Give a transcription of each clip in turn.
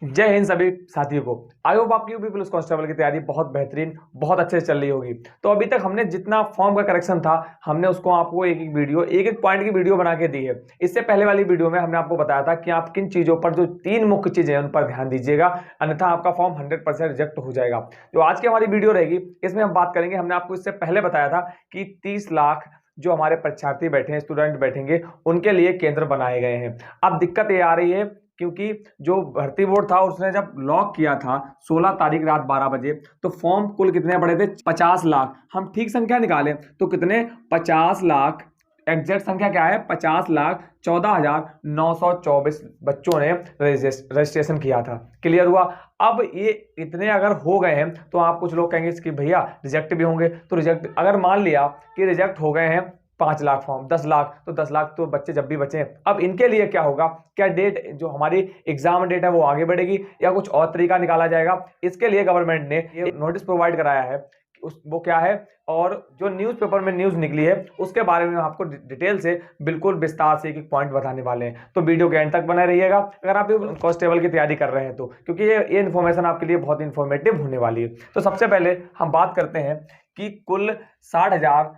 जय हिंद सभी साथियों को। आई होप आपकी यूपी पुलिस कांस्टेबल की तैयारी बहुत बेहतरीन, बहुत अच्छे से चल रही होगी। तो अभी तक हमने जितना फॉर्म का करेक्शन था, हमने उसको आपको एक एक पॉइंट की वीडियो बना के दी है। इससे पहले वाली वीडियो में हमने आपको बताया था कि आप किन चीजों पर, जो 3 मुख्य चीजें हैं उन पर ध्यान दीजिएगा, अन्यथा आपका फॉर्म 100% रिजेक्ट हो जाएगा। जो आज की हमारी वीडियो रहेगी, इसमें हम बात करेंगे, हमने आपको इससे पहले बताया था कि 30 लाख जो हमारे परीक्षार्थी बैठे हैं, स्टूडेंट बैठेंगे, उनके लिए केंद्र बनाए गए हैं। अब दिक्कत ये आ रही है क्योंकि जो भर्ती बोर्ड था उसने जब लॉक किया था 16 तारीख रात 12 बजे, तो फॉर्म कुल कितने पड़े थे? 50 लाख। हम ठीक संख्या निकालें तो कितने? 50 लाख। एग्जैक्ट संख्या क्या है? 50,14,924 बच्चों ने रजिस्ट्रेशन किया था। क्लियर हुआ? अब ये इतने अगर हो गए हैं तो आप कुछ लोग कहेंगे कि भैया रिजेक्ट भी होंगे, तो रिजेक्ट अगर मान लिया कि रिजेक्ट हो गए हैं 5 लाख फॉर्म, 10 लाख, तो 10 लाख तो बच्चे जब भी बचे। अब इनके लिए क्या होगा? क्या डेट, जो हमारी एग्जाम डेट है वो आगे बढ़ेगी या कुछ और तरीका निकाला जाएगा? इसके लिए गवर्नमेंट ने ये नोटिस प्रोवाइड कराया है। वो क्या है, और जो न्यूज़पेपर में न्यूज़ निकली है उसके बारे में आपको डिटेल से, बिल्कुल विस्तार से एक पॉइंट बताने वाले हैं। तो वीडियो के एंड तक बने रहिएगा अगर आप कांस्टेबल की तैयारी कर रहे हैं तो, क्योंकि ये इन्फॉर्मेशन आपके लिए बहुत इंफॉर्मेटिव होने वाली है। तो सबसे पहले हम बात करते हैं कि कुल 60,000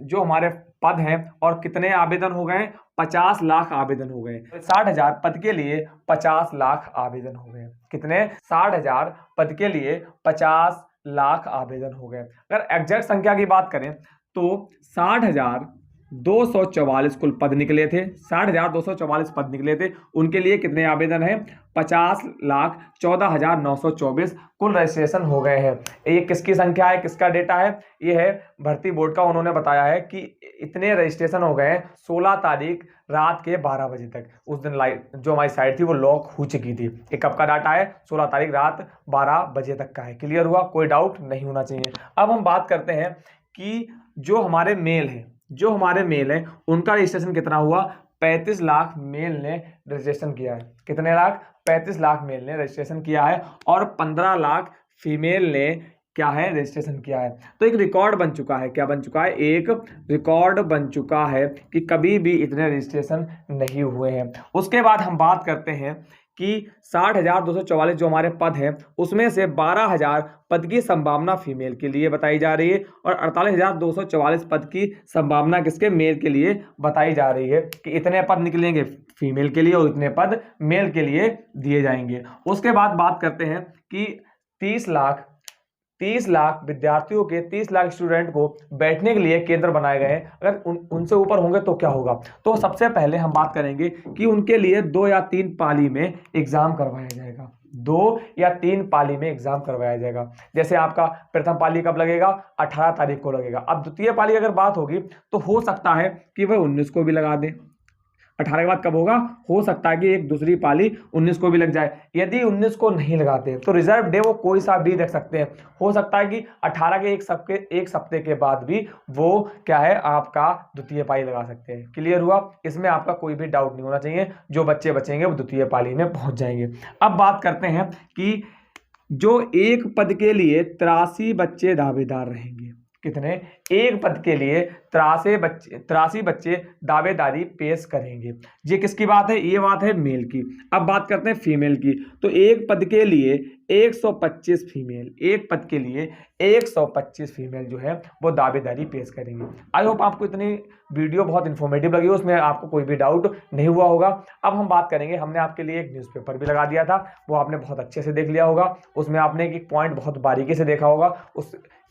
जो हमारे पद हैं और कितने आवेदन हो गए? 50 लाख आवेदन हो गए। 60,000 पद के लिए 50 लाख आवेदन हो गए। कितने? 60,000 पद के लिए 50 लाख आवेदन हो गए। अगर एग्जैक्ट संख्या की बात करें तो 60,244 कुल पद निकले थे। 60,244 पद निकले थे, उनके लिए कितने आवेदन हैं? 50,14,924 कुल रजिस्ट्रेशन हो गए हैं। ये किसकी संख्या है, किसका डेटा है? ये है भर्ती बोर्ड का। उन्होंने बताया है कि इतने रजिस्ट्रेशन हो गए 16 तारीख रात के 12 बजे तक। उस दिन जो हमारी साइट थी वो लॉक हो चुकी थी। ये कब का डाटा है? 16 तारीख रात 12 बजे तक का है। क्लियर हुआ? कोई डाउट नहीं होना चाहिए। अब हम बात करते हैं कि जो हमारे मेल है उनका रजिस्ट्रेशन कितना हुआ? 35 लाख मेल ने रजिस्ट्रेशन किया है। कितने लाख? 35 लाख मेल ने रजिस्ट्रेशन किया है और 15 लाख फीमेल ने क्या है? रजिस्ट्रेशन किया है। तो एक रिकॉर्ड बन चुका है। क्या बन चुका है? एक रिकॉर्ड बन चुका है कि कभी भी इतने रजिस्ट्रेशन नहीं हुए हैं। उसके बाद हम बात करते हैं कि 60,244 जो हमारे पद हैं उसमें से 12,000 पद की संभावना फीमेल के लिए बताई जा रही है और 48,244 पद की संभावना किसके? मेल के लिए बताई जा रही है कि इतने पद निकलेंगे फीमेल के लिए और इतने पद मेल के लिए दिए जाएंगे। उसके बाद बात करते हैं कि 30 लाख विद्यार्थियों के, 30 लाख स्टूडेंट को बैठने के लिए केंद्र बनाए गए हैं। अगर उनसे ऊपर होंगे तो क्या होगा? तो सबसे पहले हम बात करेंगे कि उनके लिए 2 या 3 पाली में एग्जाम करवाया जाएगा। 2 या 3 पाली में एग्जाम करवाया जाएगा। जैसे आपका प्रथम पाली कब लगेगा? 18 तारीख को लगेगा। अब द्वितीय पाली अगर बात होगी तो हो सकता है कि वह 19 को भी लगा दे। 18 के बाद कब होगा? हो सकता है कि एक दूसरी पाली 19 को भी लग जाए। यदि 19 को नहीं लगाते तो रिजर्व डे वो कोई सा भी रख सकते हैं। हो सकता है कि 18 के एक सप्ताह के बाद भी वो क्या है, आपका द्वितीय पाली लगा सकते हैं। क्लियर हुआ? इसमें आपका कोई भी डाउट नहीं होना चाहिए। जो बच्चे बचेंगे वो द्वितीय पाली में पहुंच जाएंगे। अब बात करते हैं कि जो एक पद के लिए 83 बच्चे दावेदार रहेंगे। कितने? एक पद के लिए 83 बच्चे दावेदारी पेश करेंगे। ये किसकी बात है? ये बात है मेल की। अब बात करते हैं फीमेल की। तो एक पद के लिए 125 फीमेल, एक पद के लिए 125 फीमेल जो है वो दावेदारी पेश करेंगे। आई होप आपको इतनी वीडियो बहुत इंफॉर्मेटिव लगी, उसमें आपको कोई भी डाउट नहीं हुआ होगा। अब हम बात करेंगे, हमने आपके लिए एक न्यूज़पेपर भी लगा दिया था, वो आपने बहुत अच्छे से देख लिया होगा। उसमें आपने एक पॉइंट बहुत बारीकी से देखा होगा।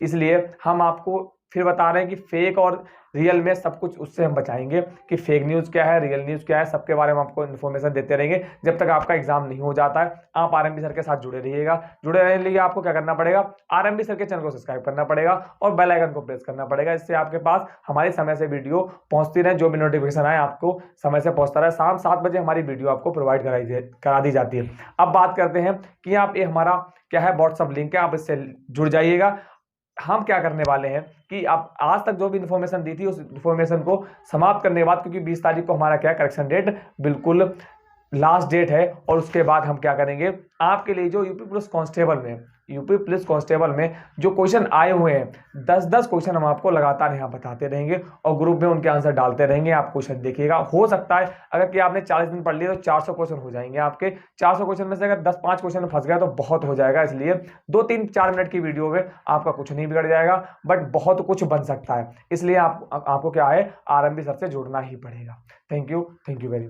इसलिए हम आपको फिर बता रहे हैं कि फेक और रियल में सब कुछ उससे हम बचाएंगे कि फेक न्यूज़ क्या है, रियल न्यूज़ क्या है, सबके बारे में आपको इन्फॉर्मेशन देते रहेंगे जब तक आपका एग्जाम नहीं हो जाता है। आप आरएमबी सर के साथ जुड़े रहिएगा। जुड़े रहने के लिए आपको क्या करना पड़ेगा? आरएमबी सर के चैनल को सब्सक्राइब करना पड़ेगा और बेल आइकन को प्रेस करना पड़ेगा। इससे आपके पास हमारी समय से वीडियो पहुंचती रहे, जो भी नोटिफिकेशन आए आपको समय से पहुंचता रहे। शाम 7 बजे हमारी वीडियो आपको प्रोवाइड करा दी जाती है। अब बात करते हैं कि आप, ये हमारा क्या है, व्हाट्सअप लिंक है, आप इससे जुड़ जाइएगा। हम क्या करने वाले हैं कि आप आज तक जो भी इन्फॉर्मेशन दी थी उस इन्फॉर्मेशन को समाप्त करने के बाद, क्योंकि 20 तारीख को हमारा क्या करेक्शन डेट बिल्कुल लास्ट डेट है। और उसके बाद हम क्या करेंगे, आपके लिए जो यूपी पुलिस कांस्टेबल में जो क्वेश्चन आए हुए हैं 10-10 क्वेश्चन हम आपको लगातार यहाँ बताते रहेंगे और ग्रुप में उनके आंसर डालते रहेंगे। आप क्वेश्चन देखिएगा, हो सकता है अगर कि आपने 40 दिन पढ़ लिया तो 400 क्वेश्चन हो जाएंगे आपके। 400 क्वेश्चन में से अगर 10-5 क्वेश्चन फंस गया तो बहुत हो जाएगा। इसलिए 2-3-4 मिनट की वीडियो में आपका कुछ नहीं बिगड़ जाएगा, बट बहुत कुछ बन सकता है। इसलिए आपको क्या है, आरएमपी सर से जुड़ना ही पड़ेगा। Thank you very much.